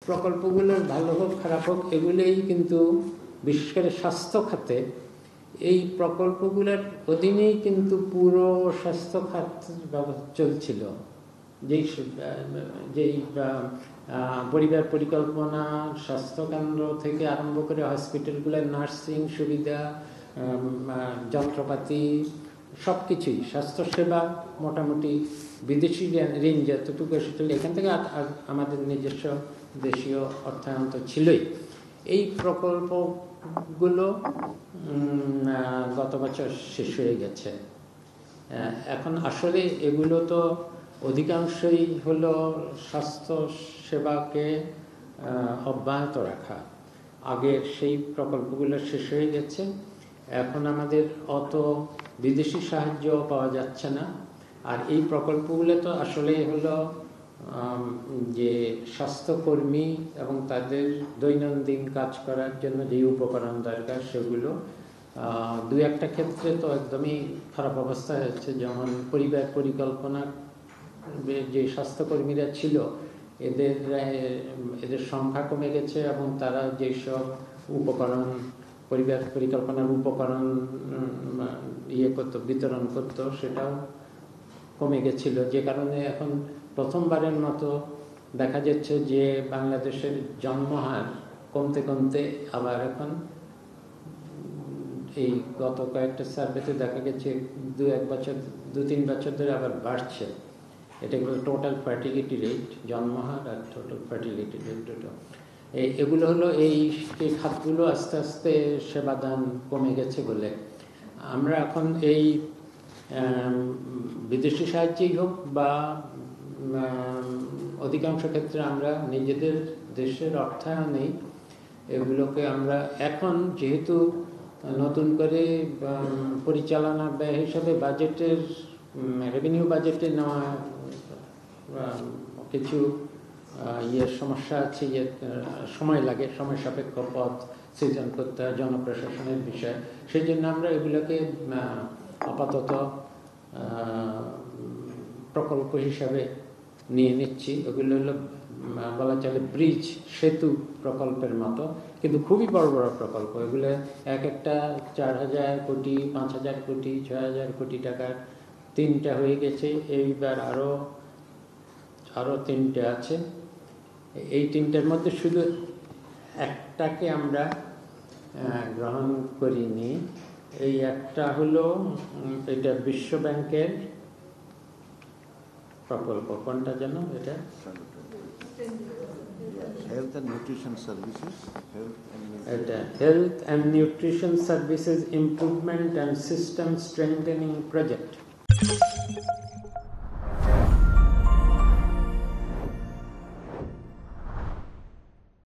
প্রকল্পগুলোর ভালো হোক খারাপ হোক এগুলোই কিন্তু বিশেষ করে স্বাস্থ্য খাতে এই প্রকল্পগুলোর অধীনেই কিন্তু পুরো স্বাস্থ্য খাত চলছিল। যেই পরিবার পরিকল্পনা, স্বাস্থ্যকেন্দ্র থেকে আরম্ভ করে হসপিটালগুলোর নার্সিং সুবিধা, যন্ত্রপাতি সব কিছুই, স্বাস্থ্যসেবা মোটামুটি বিদেশি ঋণ যতটুকু এসেছিল এখান থেকে আমাদের নিজস্ব দেশীয় অর্থায়ন তো ছিলই। এই প্রকল্পগুলো গত বছর শেষ হয়ে গেছে। এখন আসলে এগুলো তো অধিকাংশই হলো স্বাস্থ্য সেবাকে অব্যাহত রাখা। আগের সেই প্রকল্পগুলো শেষ হয়ে গেছে। এখন আমাদের অত বিদেশি সাহায্য পাওয়া যাচ্ছে না। আর এই প্রকল্পগুলো তো আসলে হলো যে স্বাস্থ্যকর্মী এবং তাদের দৈনন্দিন কাজ করার জন্য যে উপকরণ দরকার সেগুলো দু একটা ক্ষেত্রে তো একদমই খারাপ অবস্থা হচ্ছে। যেমন পরিবার পরিকল্পনা যে স্বাস্থ্যকর্মীরা ছিল এদের সংখ্যা কমে গেছে এবং তারা যেসব উপকরণ পরিবার পরিকল্পনার উপকরণ বিতরণ করতো সেটাও কমে গেছিল, যে কারণে এখন প্রথমবারের মতো দেখা যাচ্ছে যে বাংলাদেশের জন্মহার কমতে কমতে আবার এখন এই গত কয়েকটা সার্ভেতে দেখা গেছে 2-3 বছর ধরে আবার বাড়ছে। এটা হলো টোটাল ফার্টিলিটি রেট, জন্মহার আর টোটাল ফার্টিলিটি রেট দুটো। এগুলো হলো এই খাতগুলো আস্তে আস্তে সেবাদান কমে গেছে বলে আমরা এখন এই বিদেশি সাহায্যেই হোক বা অধিকাংশ ক্ষেত্রে আমরা নিজেদের দেশের অর্থায়নেই এগুলোকে আমরা এখন যেহেতু নতুন করে পরিচালনা ব্যয় হিসাবে বাজেটের রেভিনিউ বাজেটে নেওয়া কিছু সমস্যা আছে, সময় লাগে, সময় সাপেক্ষ পথ সৃজন করতে হয়, জনপ্রশাসনের বিষয়। সেই জন্য আমরা এগুলোকে আপাতত প্রকল্প হিসাবে নিয়ে নিচ্ছি। ওগুলো হলো বলা চলে ব্রিজ, সেতু প্রকল্পের মতো, কিন্তু খুবই বড় বড় প্রকল্প। এগুলো এক একটা 4,000 কোটি, 5,000 কোটি, 6,000 কোটি টাকার 3টা হয়ে গেছে। এইবার আরও 3টে আছে। এই 3টার মধ্যে শুধু একটাকে আমরা গ্রহণ করিনি। এই একটা হলো এটা বিশ্ব ব্যাংকের প্রকল্প। কোনটা যেন এটা? হেলথ অ্যান্ড নিউট্রিশন সার্ভিসেস, এটা health and nutrition services improvement and system strengthening project.